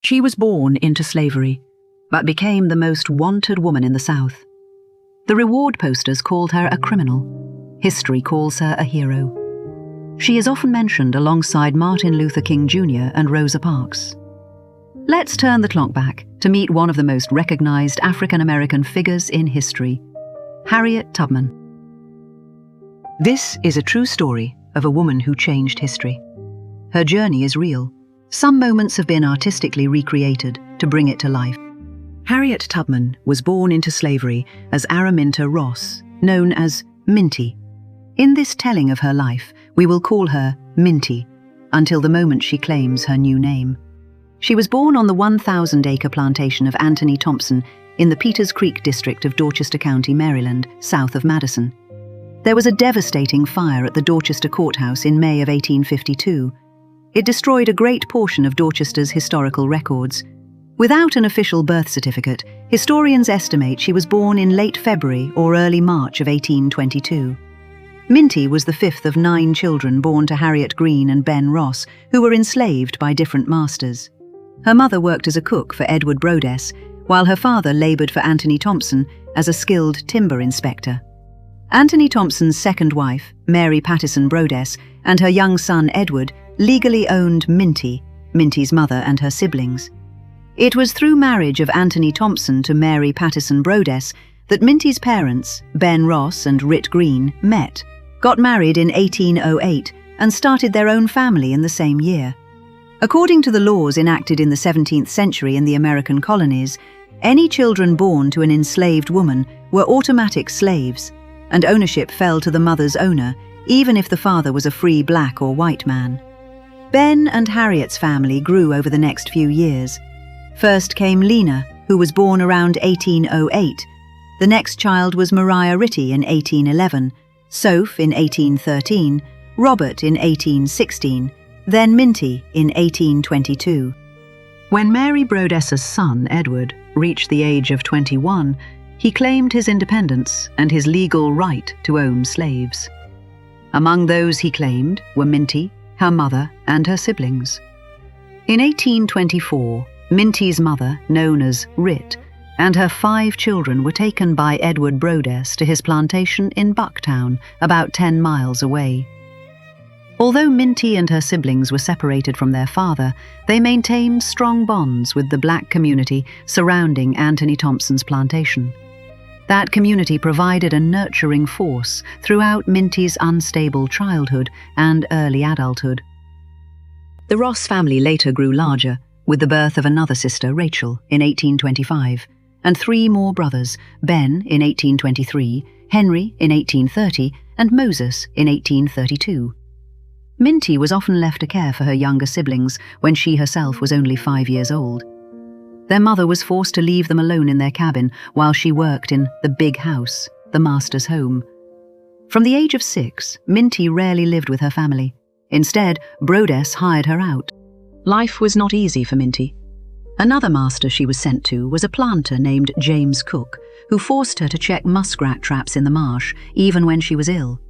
She was born into slavery, but became the most wanted woman in the South. The reward posters called her a criminal. History calls her a hero. She is often mentioned alongside Martin Luther King Jr. and Rosa Parks. Let's turn the clock back to meet one of the most recognized African-American figures in history, Harriet Tubman. This is a true story of a woman who changed history. Her journey is real. Some moments have been artistically recreated to bring it to life. Harriet Tubman was born into slavery as Araminta Ross, known as Minty. In this telling of her life, we will call her Minty, until the moment she claims her new name. She was born on the 1,000-acre plantation of Anthony Thompson in the Peters Creek district of Dorchester County, Maryland, south of Madison. There was a devastating fire at the Dorchester courthouse in May of 1852. It destroyed a great portion of Dorchester's historical records. Without an official birth certificate, historians estimate she was born in late February or early March of 1822. Minty was the fifth of 9 children born to Harriet Green and Ben Ross, who were enslaved by different masters. Her mother worked as a cook for Edward Brodess, while her father laboured for Anthony Thompson as a skilled timber inspector. Anthony Thompson's second wife, Mary Pattison Brodess, and her young son Edward legally owned Minty, Minty's mother and her siblings. It was through marriage of Anthony Thompson to Mary Pattison Brodess that Minty's parents, Ben Ross and Rit Green, met, got married in 1808 and started their own family in the same year. According to the laws enacted in the 17th century in the American colonies, any children born to an enslaved woman were automatic slaves, and ownership fell to the mother's owner, even if the father was a free black or white man. Ben and Harriet's family grew over the next few years. First came Lena, who was born around 1808. The next child was Maria Ritty in 1811, Soph in 1813, Robert in 1816, then Minty in 1822. When Mary Brodess's son, Edward, reached the age of 21, he claimed his independence and his legal right to own slaves. Among those he claimed were Minty, her mother, and her siblings. In 1824, Minty's mother, known as Rit, and her 5 children were taken by Edward Brodess to his plantation in Bucktown, about 10 miles away. Although Minty and her siblings were separated from their father, they maintained strong bonds with the black community surrounding Anthony Thompson's plantation. That community provided a nurturing force throughout Minty's unstable childhood and early adulthood. The Ross family later grew larger, with the birth of another sister, Rachel, in 1825, and 3 more brothers, Ben in 1823, Henry in 1830, and Moses in 1832. Minty was often left to care for her younger siblings when she herself was only 5 years old. Their mother was forced to leave them alone in their cabin while she worked in the big house, the master's home. From the age of 6, Minty rarely lived with her family. Instead, Brodess hired her out. Life was not easy for Minty. Another master she was sent to was a planter named James Cook, who forced her to check muskrat traps in the marsh, even when she was ill.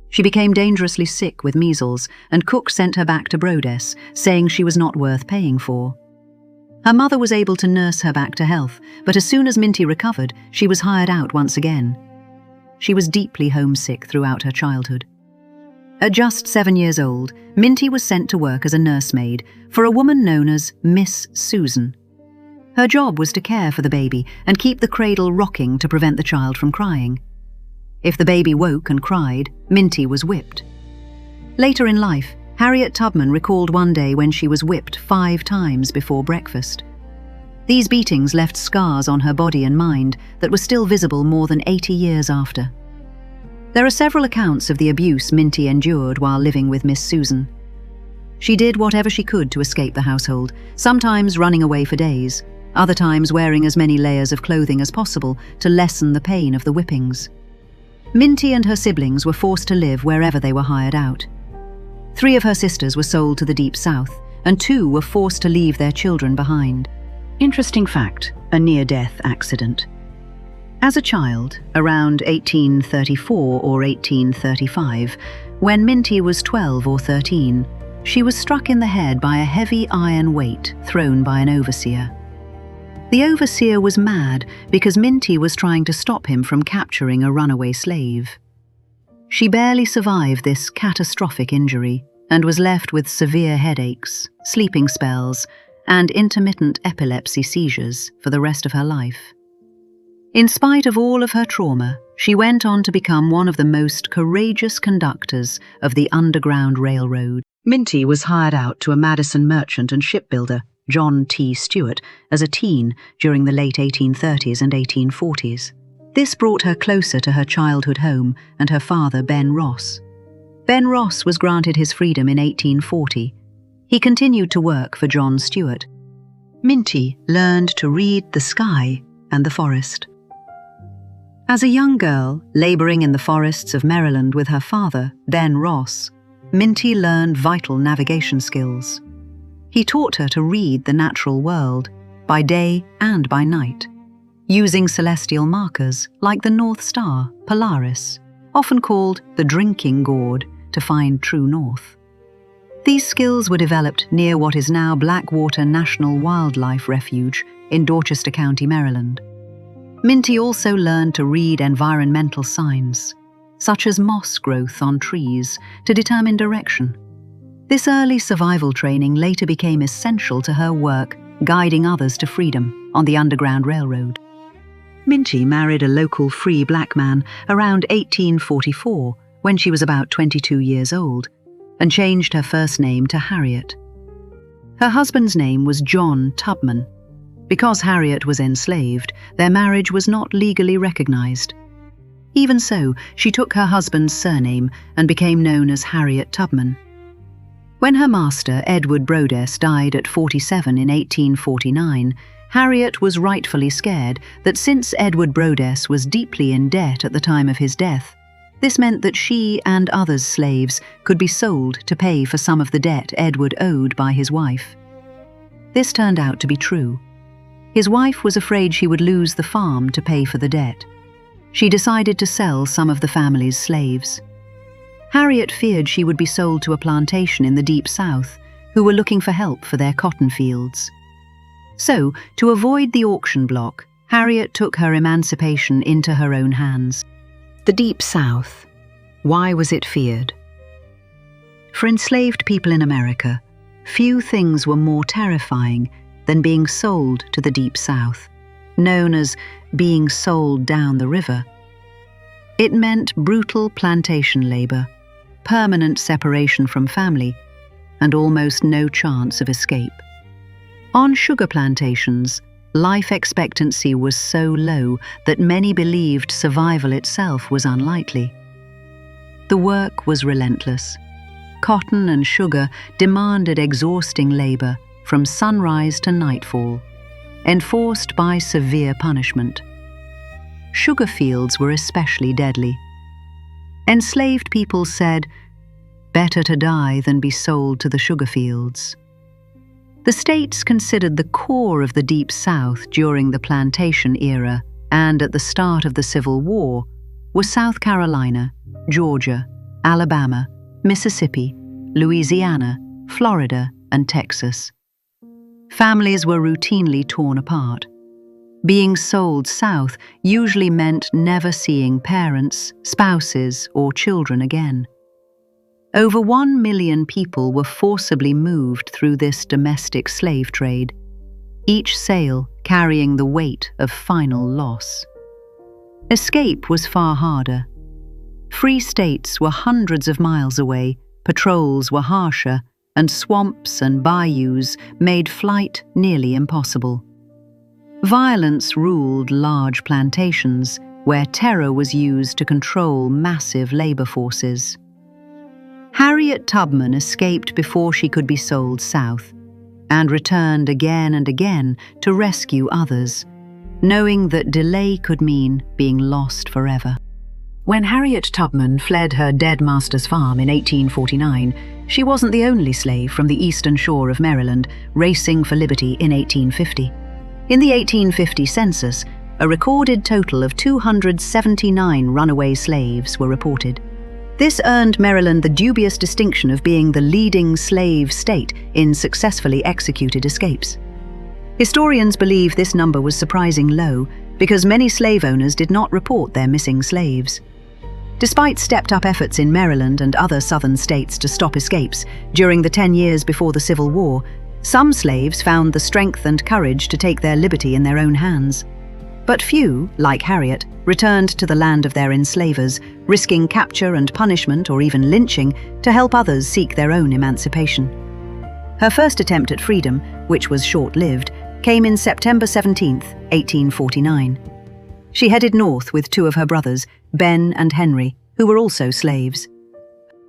She became dangerously sick with measles, and Cook sent her back to Brodess, saying she was not worth paying for. Her mother was able to nurse her back to health, but as soon as Minty recovered, she was hired out once again. She was deeply homesick throughout her childhood. At just 7 years old, Minty was sent to work as a nursemaid for a woman known as Miss Susan. Her job was to care for the baby and keep the cradle rocking to prevent the child from crying. If the baby woke and cried, Minty was whipped. Later in life, Harriet Tubman recalled one day when she was whipped 5 times before breakfast. These beatings left scars on her body and mind that were still visible more than 80 years after. There are several accounts of the abuse Minty endured while living with Miss Susan. She did whatever she could to escape the household, sometimes running away for days, other times wearing as many layers of clothing as possible to lessen the pain of the whippings. Minty and her siblings were forced to live wherever they were hired out. 3 of her sisters were sold to the Deep South, and 2 were forced to leave their children behind. Interesting fact, a near-death accident. As a child, around 1834 or 1835, when Minty was 12 or 13, she was struck in the head by a heavy iron weight thrown by an overseer. The overseer was mad because Minty was trying to stop him from capturing a runaway slave. She barely survived this catastrophic injury and was left with severe headaches, sleeping spells, and intermittent epilepsy seizures for the rest of her life. In spite of all of her trauma, she went on to become one of the most courageous conductors of the Underground Railroad. Minty was hired out to a Madison merchant and shipbuilder, John T. Stewart, as a teen during the late 1830s and 1840s. This brought her closer to her childhood home and her father, Ben Ross. Ben Ross was granted his freedom in 1840. He continued to work for John Stewart. Minty learned to read the sky and the forest. As a young girl, laboring in the forests of Maryland with her father, Ben Ross, Minty learned vital navigation skills. He taught her to read the natural world, by day and by night, using celestial markers like the North Star, Polaris, often called the drinking gourd, to find true north. These skills were developed near what is now Blackwater National Wildlife Refuge in Dorchester County, Maryland. Minty also learned to read environmental signs, such as moss growth on trees, to determine direction. This early survival training later became essential to her work guiding others to freedom on the Underground Railroad. Minty married a local free black man around 1844 when she was about 22 years old, and changed her first name to Harriet. Her husband's name was John Tubman. Because Harriet was enslaved, their marriage was not legally recognized. Even so, she took her husband's surname and became known as Harriet Tubman. When her master, Edward Brodess, died at 47 in 1849, Harriet was rightfully scared that since Edward Brodess was deeply in debt at the time of his death, this meant that she and others' slaves could be sold to pay for some of the debt Edward owed by his wife. This turned out to be true. His wife was afraid she would lose the farm to pay for the debt. She decided to sell some of the family's slaves. Harriet feared she would be sold to a plantation in the Deep South, who were looking for help for their cotton fields. So, to avoid the auction block, Harriet took her emancipation into her own hands. The Deep South. Why was it feared? For enslaved people in America, few things were more terrifying than being sold to the Deep South, known as being sold down the river. It meant brutal plantation labor, permanent separation from family, and almost no chance of escape. On sugar plantations, life expectancy was so low that many believed survival itself was unlikely. The work was relentless. Cotton and sugar demanded exhausting labor from sunrise to nightfall, enforced by severe punishment. Sugar fields were especially deadly. Enslaved people said, "Better to die than be sold to the sugar fields." The states considered the core of the Deep South during the plantation era and at the start of the Civil War were South Carolina, Georgia, Alabama, Mississippi, Louisiana, Florida, and Texas. Families were routinely torn apart. Being sold south usually meant never seeing parents, spouses, or children again. Over 1 million people were forcibly moved through this domestic slave trade, each sale carrying the weight of final loss. Escape was far harder. Free states were hundreds of miles away, patrols were harsher, and swamps and bayous made flight nearly impossible. Violence ruled large plantations, where terror was used to control massive labor forces. Harriet Tubman escaped before she could be sold south, and returned again and again to rescue others, knowing that delay could mean being lost forever. When Harriet Tubman fled her dead master's farm in 1849, she wasn't the only slave from the eastern shore of Maryland racing for liberty in 1850. In the 1850 census, a recorded total of 279 runaway slaves were reported. This earned Maryland the dubious distinction of being the leading slave state in successfully executed escapes. Historians believe this number was surprisingly low because many slave owners did not report their missing slaves. Despite stepped-up efforts in Maryland and other southern states to stop escapes during the 10 years before the Civil War, some slaves found the strength and courage to take their liberty in their own hands. But few, like Harriet, returned to the land of their enslavers, risking capture and punishment or even lynching to help others seek their own emancipation. Her first attempt at freedom, which was short-lived, came in September 17, 1849. She headed north with two of her brothers, Ben and Henry, who were also slaves.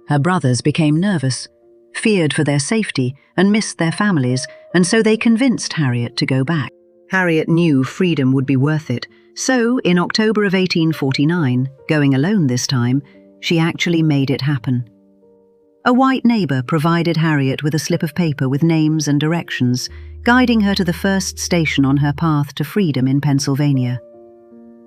Her brothers became nervous, feared for their safety, and missed their families, and so they convinced Harriet to go back. Harriet knew freedom would be worth it, so in October of 1849, going alone this time, she actually made it happen. A white neighbor provided Harriet with a slip of paper with names and directions, guiding her to the first station on her path to freedom in Pennsylvania.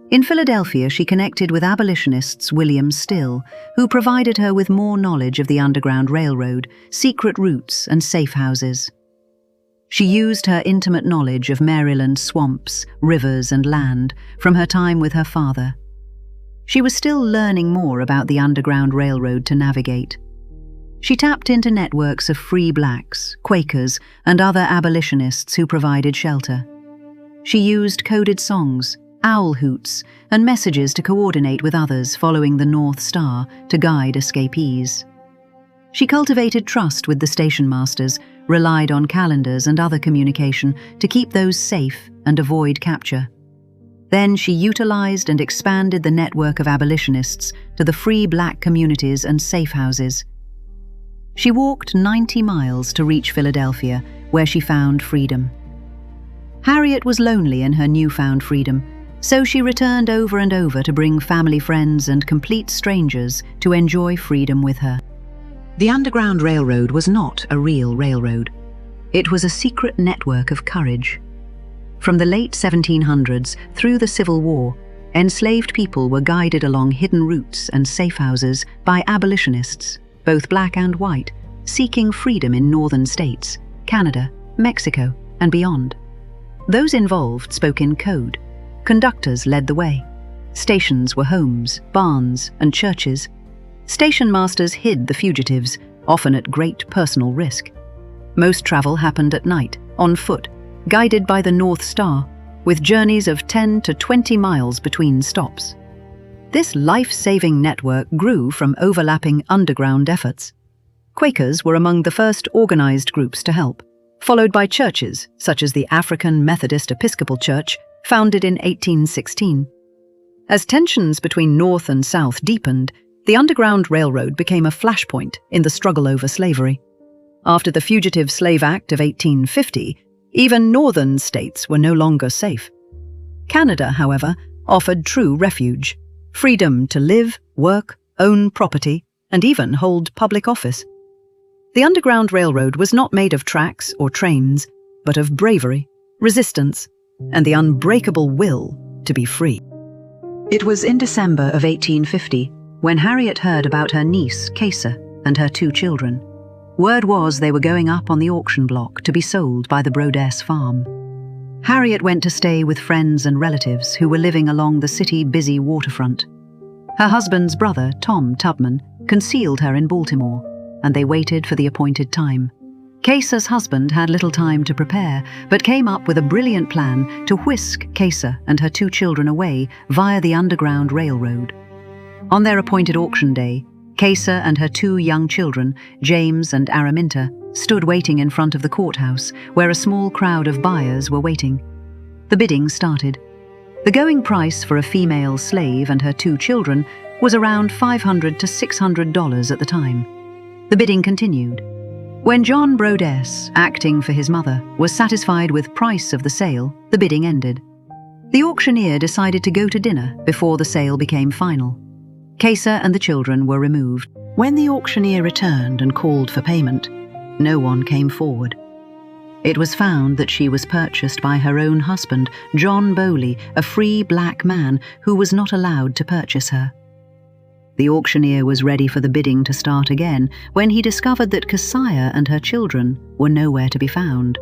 In Philadelphia, she connected with abolitionists William Still, who provided her with more knowledge of the Underground Railroad, secret routes, and safe houses. She used her intimate knowledge of Maryland's swamps, rivers, and land from her time with her father. She was still learning more about the Underground Railroad to navigate. She tapped into networks of free blacks, Quakers, and other abolitionists who provided shelter. She used coded songs, owl hoots, and messages to coordinate with others following the North Star to guide escapees. She cultivated trust with the station masters, relied on calendars and other communication to keep those safe and avoid capture. Then she utilized and expanded the network of abolitionists to the free black communities and safe houses. She walked 90 miles to reach Philadelphia, where she found freedom. Harriet was lonely in her newfound freedom, so she returned over and over to bring family friends and complete strangers to enjoy freedom with her. The Underground Railroad was not a real railroad. It was a secret network of courage. From the late 1700s through the Civil War, enslaved people were guided along hidden routes and safe houses by abolitionists, both black and white, seeking freedom in northern states, Canada, Mexico, and beyond. Those involved spoke in code. Conductors led the way. Stations were homes, barns, and churches. Station masters hid the fugitives, often at great personal risk. Most travel happened at night, on foot, guided by the North Star, with journeys of 10 to 20 miles between stops. This life-saving network grew from overlapping underground efforts. Quakers were among the first organized groups to help, followed by churches such as the African Methodist Episcopal Church, founded in 1816. As tensions between North and South deepened, the Underground Railroad became a flashpoint in the struggle over slavery. After the Fugitive Slave Act of 1850, even northern states were no longer safe. Canada, however, offered true refuge, freedom to live, work, own property, and even hold public office. The Underground Railroad was not made of tracks or trains, but of bravery, resistance, and the unbreakable will to be free. It was in December of 1850 when Harriet heard about her niece, Casa, and her two children. Word was they were going up on the auction block to be sold by the Brodess farm. Harriet went to stay with friends and relatives who were living along the city-busy waterfront. Her husband's brother, Tom Tubman, concealed her in Baltimore, and they waited for the appointed time. Casa's husband had little time to prepare, but came up with a brilliant plan to whisk Casa and her two children away via the Underground Railroad. On their appointed auction day, Casa and her two young children, James and Araminta, stood waiting in front of the courthouse, where a small crowd of buyers were waiting. The bidding started. The going price for a female slave and her two children was around $500 to $600 at the time. The bidding continued. When John Brodess, acting for his mother, was satisfied with price of the sale, the bidding ended. The auctioneer decided to go to dinner before the sale became final. Casa and the children were removed. When the auctioneer returned and called for payment, no one came forward. It was found that she was purchased by her own husband, John Bowley, a free black man who was not allowed to purchase her. The auctioneer was ready for the bidding to start again when he discovered that Keziah and her children were nowhere to be found.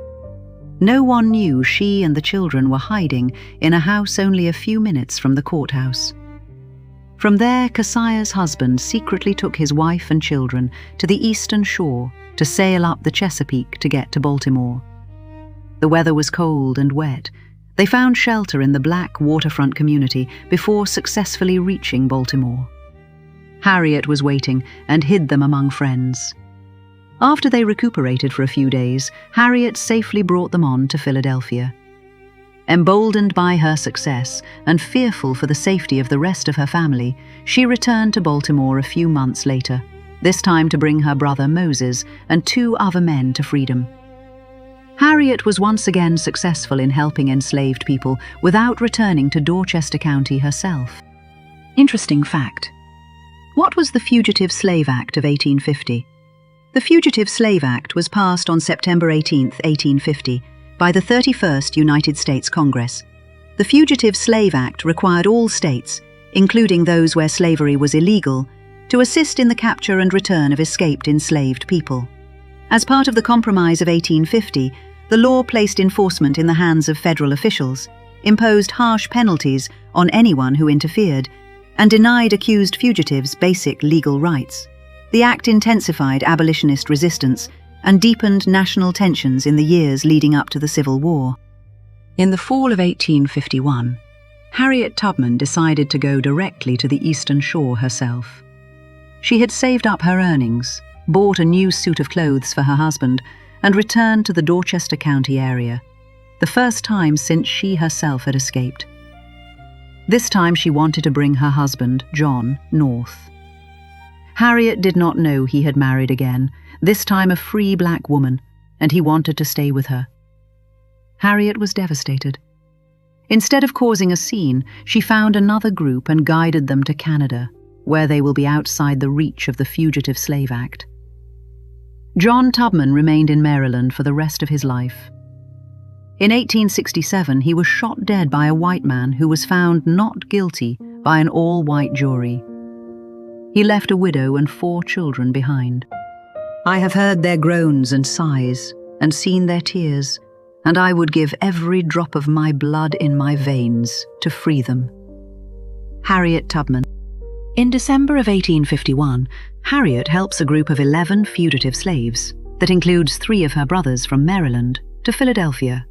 No one knew she and the children were hiding in a house only a few minutes from the courthouse. From there, Keziah's husband secretly took his wife and children to the eastern shore to sail up the Chesapeake to get to Baltimore. The weather was cold and wet. They found shelter in the black waterfront community before successfully reaching Baltimore. Harriet was waiting and hid them among friends. After they recuperated for a few days, Harriet safely brought them on to Philadelphia. Emboldened by her success and fearful for the safety of the rest of her family, she returned to Baltimore a few months later, this time to bring her brother Moses and 2 other men to freedom. Harriet was once again successful in helping enslaved people without returning to Dorchester County herself. Interesting fact. What was the Fugitive Slave Act of 1850? The Fugitive Slave Act was passed on September 18, 1850, by the 31st United States Congress. The Fugitive Slave Act required all states, including those where slavery was illegal, to assist in the capture and return of escaped enslaved people. As part of the Compromise of 1850, the law placed enforcement in the hands of federal officials, imposed harsh penalties on anyone who interfered, and denied accused fugitives basic legal rights. The act intensified abolitionist resistance and deepened national tensions in the years leading up to the Civil War. In the fall of 1851, Harriet Tubman decided to go directly to the Eastern Shore herself. She had saved up her earnings, bought a new suit of clothes for her husband, and returned to the Dorchester County area, the first time since she herself had escaped. This time she wanted to bring her husband, John, north. Harriet did not know he had married again, this time a free black woman, and he wanted to stay with her. Harriet was devastated. Instead of causing a scene, she found another group and guided them to Canada, where they will be outside the reach of the Fugitive Slave Act. John Tubman remained in Maryland for the rest of his life. In 1867, he was shot dead by a white man who was found not guilty by an all-white jury. He left a widow and 4 children behind. I have heard their groans and sighs, and seen their tears, and I would give every drop of my blood in my veins to free them. Harriet Tubman. In December of 1851, Harriet helps a group of 11 fugitive slaves, that includes 3 of her brothers from Maryland, to Philadelphia.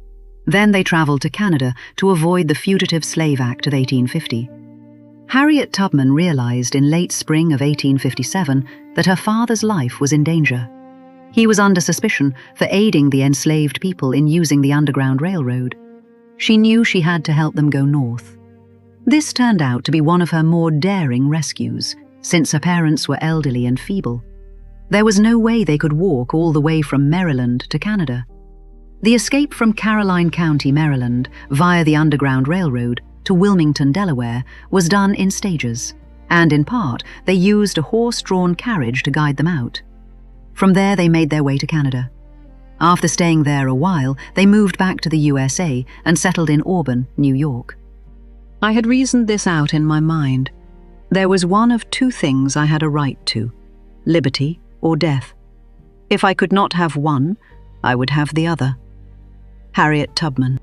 Then they traveled to Canada to avoid the Fugitive Slave Act of 1850. Harriet Tubman realized in late spring of 1857 that her father's life was in danger. He was under suspicion for aiding the enslaved people in using the Underground Railroad. She knew she had to help them go north. This turned out to be one of her more daring rescues, since her parents were elderly and feeble. There was no way they could walk all the way from Maryland to Canada. The escape from Caroline County, Maryland, via the Underground Railroad to Wilmington, Delaware, was done in stages, and in part they used a horse-drawn carriage to guide them out. From there they made their way to Canada. After staying there a while, they moved back to the USA and settled in Auburn, New York. I had reasoned this out in my mind. There was one of 2 things I had a right to: liberty or death. If I could not have one, I would have the other. Harriet Tubman.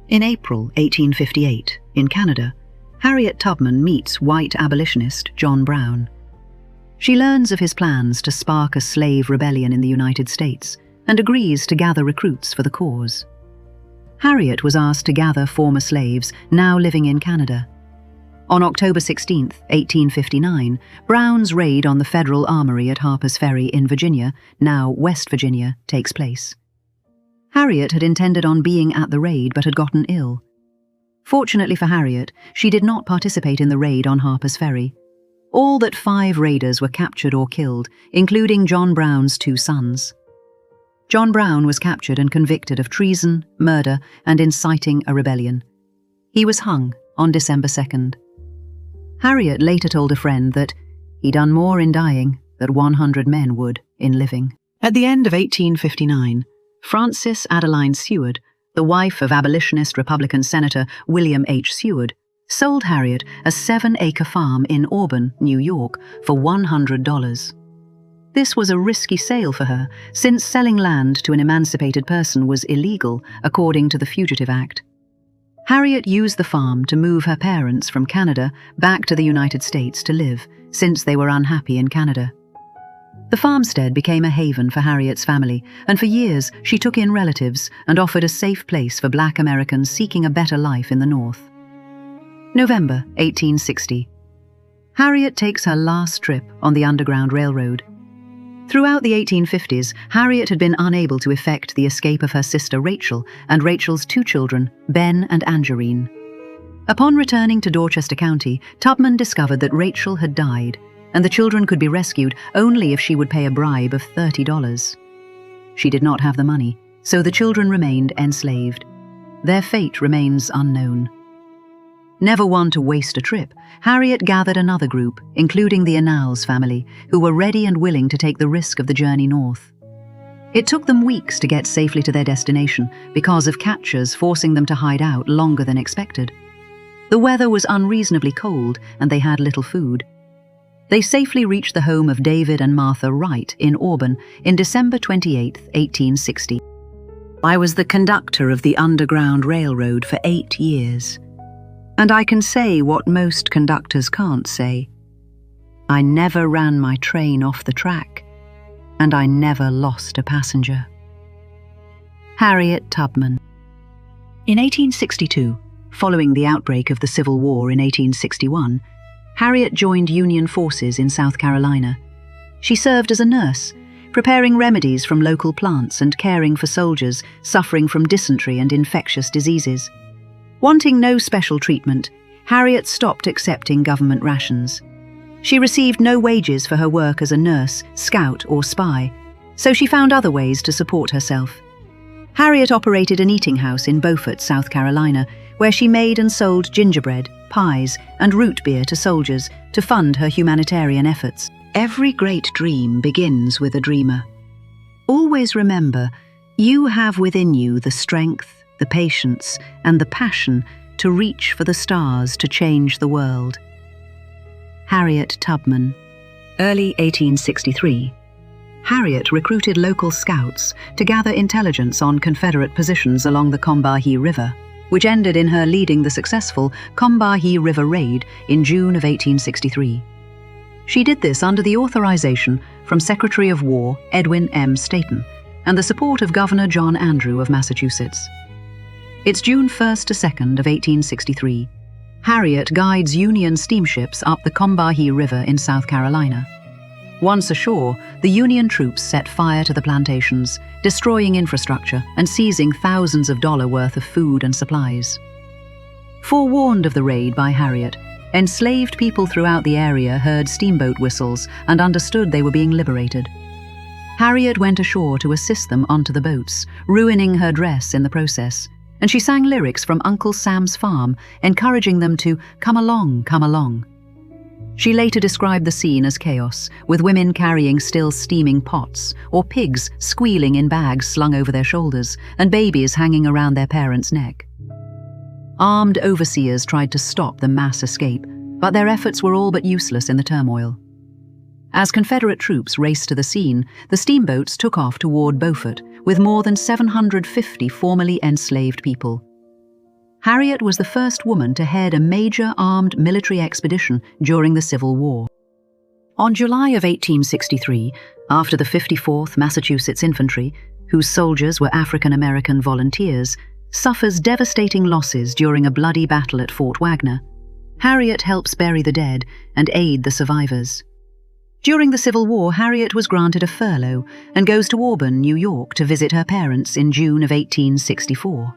In April 1858, in Canada, Harriet Tubman meets white abolitionist John Brown. She learns of his plans to spark a slave rebellion in the United States and agrees to gather recruits for the cause. Harriet was asked to gather former slaves now living in Canada. On October 16, 1859, Brown's raid on the Federal Armory at Harper's Ferry in Virginia, now West Virginia, takes place. Harriet had intended on being at the raid but had gotten ill. Fortunately for Harriet, she did not participate in the raid on Harper's Ferry. All but 5 raiders were captured or killed, including John Brown's 2 sons. John Brown was captured and convicted of treason, murder, and inciting a rebellion. He was hung on December 2nd. Harriet later told a friend that he'd done more in dying than 100 men would in living. At the end of 1859, Frances Adeline Seward, the wife of abolitionist Republican Senator William H. Seward, sold Harriet a 7-acre farm in Auburn, New York, for $100. This was a risky sale for her, since selling land to an emancipated person was illegal according to the Fugitive Act. Harriet used the farm to move her parents from Canada back to the United States to live, since they were unhappy in Canada. The farmstead became a haven for Harriet's family, and for years she took in relatives and offered a safe place for Black Americans seeking a better life in the North. November 1860. Harriet takes her last trip on the Underground Railroad. Throughout the 1850s, Harriet had been unable to effect the escape of her sister Rachel and Rachel's 2 children, Ben and Angerine. Upon returning to Dorchester County, Tubman discovered that Rachel had died, and the children could be rescued only if she would pay a bribe of $30. She did not have the money, so the children remained enslaved. Their fate remains unknown. Never one to waste a trip, Harriet gathered another group, including the Annals family, who were ready and willing to take the risk of the journey north. It took them weeks to get safely to their destination because of catchers forcing them to hide out longer than expected. The weather was unreasonably cold and they had little food. They safely reached the home of David and Martha Wright in Auburn in December 28, 1860. I was the conductor of the Underground Railroad for 8 years. And I can say what most conductors can't say. I never ran my train off the track, and I never lost a passenger. Harriet Tubman. In 1862, following the outbreak of the Civil War in 1861, Harriet joined Union forces in South Carolina. She served as a nurse, preparing remedies from local plants and caring for soldiers suffering from dysentery and infectious diseases. Wanting no special treatment, Harriet stopped accepting government rations. She received no wages for her work as a nurse, scout, or spy, so she found other ways to support herself. Harriet operated an eating house in Beaufort, South Carolina, where she made and sold gingerbread, pies, and root beer to soldiers to fund her humanitarian efforts. Every great dream begins with a dreamer. Always remember, you have within you the strength, the patience, and the passion to reach for the stars to change the world. Harriet Tubman. Early 1863. Harriet recruited local scouts to gather intelligence on Confederate positions along the Combahee River, which ended in her leading the successful Combahee River Raid in June of 1863. She did this under the authorization from Secretary of War Edwin M. Stanton and the support of Governor John Andrew of Massachusetts. It's June 1st to 2nd of 1863. Harriet guides Union steamships up the Combahee River in South Carolina. Once ashore, the Union troops set fire to the plantations, destroying infrastructure and seizing thousands of dollars worth of food and supplies. Forewarned of the raid by Harriet, enslaved people throughout the area heard steamboat whistles and understood they were being liberated. Harriet went ashore to assist them onto the boats, ruining her dress in the process, and she sang lyrics from Uncle Sam's farm, encouraging them to come along, come along. She later described the scene as chaos, with women carrying still steaming pots, or pigs squealing in bags slung over their shoulders, and babies hanging around their parents' neck. Armed overseers tried to stop the mass escape, but their efforts were all but useless in the turmoil. As Confederate troops raced to the scene, the steamboats took off toward Beaufort, with more than 750 formerly enslaved people. Harriet was the first woman to head a major armed military expedition during the Civil War. On July of 1863, after the 54th Massachusetts Infantry, whose soldiers were African-American volunteers, suffers devastating losses during a bloody battle at Fort Wagner, Harriet helps bury the dead and aid the survivors. During the Civil War, Harriet was granted a furlough and goes to Auburn, New York, to visit her parents in June of 1864.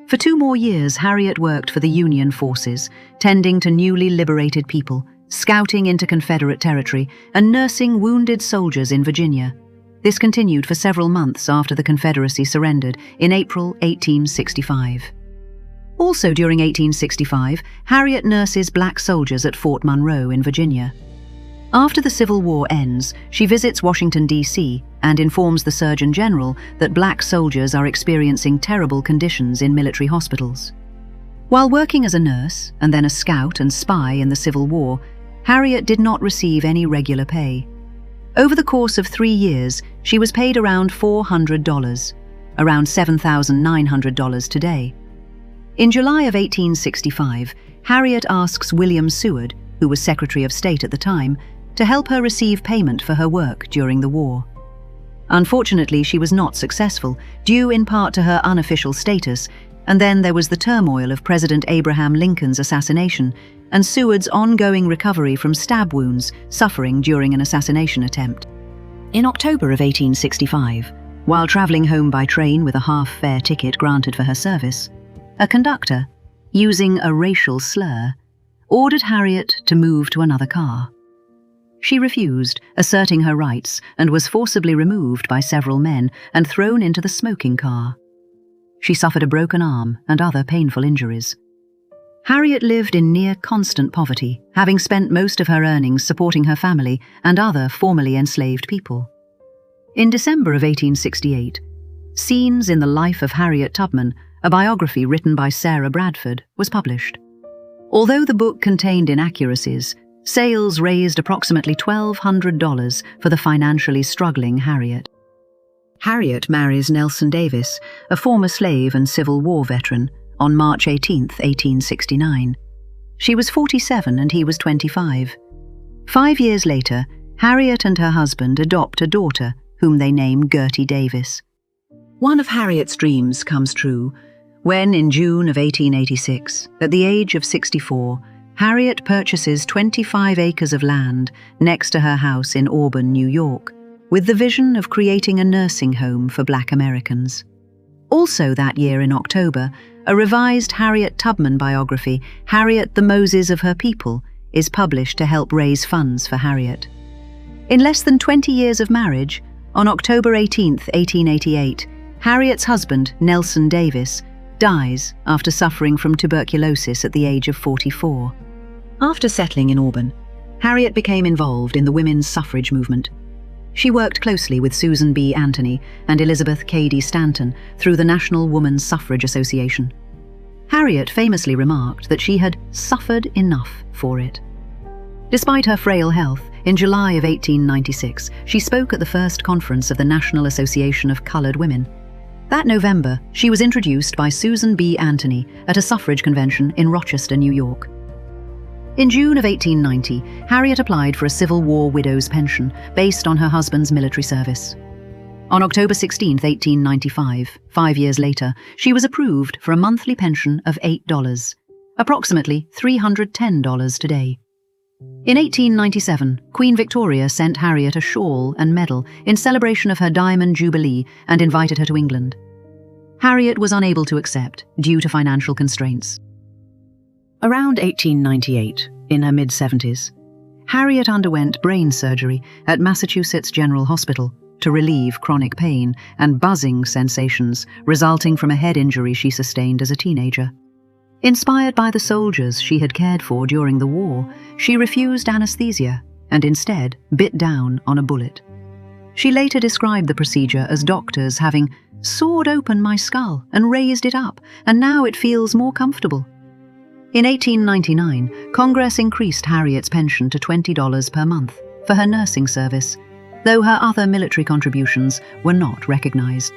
For 2 more years, Harriet worked for the Union forces, tending to newly liberated people, scouting into Confederate territory, and nursing wounded soldiers in Virginia. This continued for several months after the Confederacy surrendered in April 1865. Also during 1865, Harriet nurses black soldiers at Fort Monroe in Virginia. After the Civil War ends, she visits Washington, D.C., and informs the Surgeon General that black soldiers are experiencing terrible conditions in military hospitals. While working as a nurse and then a scout and spy in the Civil War, Harriet did not receive any regular pay. Over the course of 3 years, she was paid around $400, around $7,900 today. In July of 1865, Harriet asks William Seward, who was Secretary of State at the time, to help her receive payment for her work during the war. Unfortunately, she was not successful, due in part to her unofficial status, and then there was the turmoil of President Abraham Lincoln's assassination and Seward's ongoing recovery from stab wounds suffering during an assassination attempt. In October of 1865, while traveling home by train with a half-fare ticket granted for her service, a conductor, using a racial slur, ordered Harriet to move to another car. She refused, asserting her rights, and was forcibly removed by several men and thrown into the smoking car. She suffered a broken arm and other painful injuries. Harriet lived in near constant poverty, having spent most of her earnings supporting her family and other formerly enslaved people. In December of 1868, Scenes in the Life of Harriet Tubman, a biography written by Sarah Bradford, was published. Although the book contained inaccuracies, sales raised approximately $1,200 for the financially struggling Harriet. Harriet marries Nelson Davis, a former slave and Civil War veteran, on March 18, 1869. She was 47 and he was 25. 5 years later, Harriet and her husband adopt a daughter, whom they name Gertie Davis. One of Harriet's dreams comes true when, in June of 1886, at the age of 64, Harriet purchases 25 acres of land next to her house in Auburn, New York, with the vision of creating a nursing home for Black Americans. Also that year in October, a revised Harriet Tubman biography, Harriet the Moses of Her People, is published to help raise funds for Harriet. In less than 20 years of marriage, on October 18, 1888, Harriet's husband, Nelson Davis, dies after suffering from tuberculosis at the age of 44. After settling in Auburn, Harriet became involved in the women's suffrage movement. She worked closely with Susan B. Anthony and Elizabeth Cady Stanton through the National Woman's Suffrage Association. Harriet famously remarked that she had suffered enough for it. Despite her frail health, in July of 1896, she spoke at the first conference of the National Association of Colored Women. That November, she was introduced by Susan B. Anthony at a suffrage convention in Rochester, New York. In June of 1890, Harriet applied for a Civil War widow's pension based on her husband's military service. On October 16, 1895, 5 years later, she was approved for a monthly pension of $8, approximately $310 today. In 1897, Queen Victoria sent Harriet a shawl and medal in celebration of her Diamond Jubilee and invited her to England. Harriet was unable to accept due to financial constraints. Around 1898, in her mid-70s, Harriet underwent brain surgery at Massachusetts General Hospital to relieve chronic pain and buzzing sensations resulting from a head injury she sustained as a teenager. Inspired by the soldiers she had cared for during the war, she refused anesthesia and instead bit down on a bullet. She later described the procedure as doctors having sawed open my skull and raised it up, and now it feels more comfortable. In 1899, Congress increased Harriet's pension to $20 per month for her nursing service, though her other military contributions were not recognized.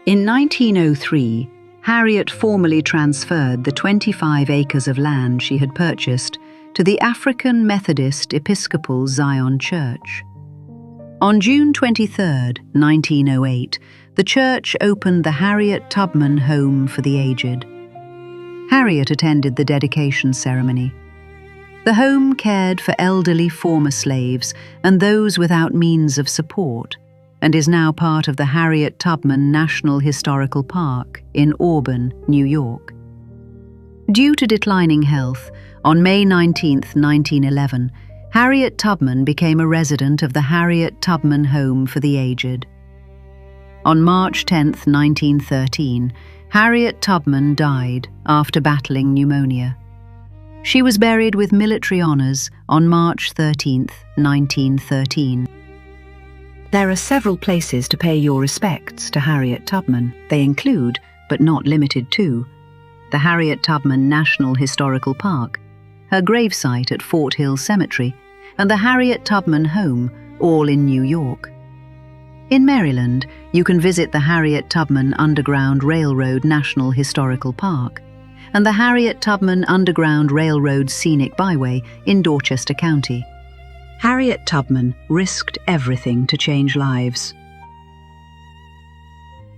In 1903, Harriet formally transferred the 25 acres of land she had purchased to the African Methodist Episcopal Zion Church. On June 23, 1908, the church opened the Harriet Tubman Home for the Aged. Harriet attended the dedication ceremony. The home cared for elderly former slaves and those without means of support, and is now part of the Harriet Tubman National Historical Park in Auburn, New York. Due to declining health, on May 19, 1911, Harriet Tubman became a resident of the Harriet Tubman Home for the Aged. On March 10, 1913, Harriet Tubman died after battling pneumonia. She was buried with military honors on March 13, 1913. There are several places to pay your respects to Harriet Tubman. They include, but not limited to, the Harriet Tubman National Historical Park, her gravesite at Fort Hill Cemetery, and the Harriet Tubman Home, all in New York. In Maryland, you can visit the Harriet Tubman Underground Railroad National Historical Park and the Harriet Tubman Underground Railroad Scenic Byway in Dorchester County. Harriet Tubman risked everything to change lives.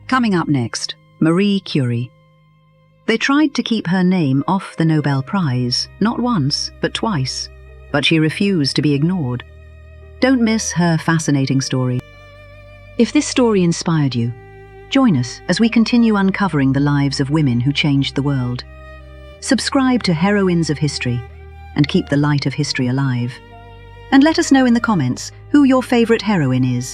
Coming up next, Marie Curie. They tried to keep her name off the Nobel Prize, not once, but twice, but she refused to be ignored. Don't miss her fascinating story. If this story inspired you, join us as we continue uncovering the lives of women who changed the world. Subscribe to Heroines of History and keep the light of history alive. And let us know in the comments who your favorite heroine is.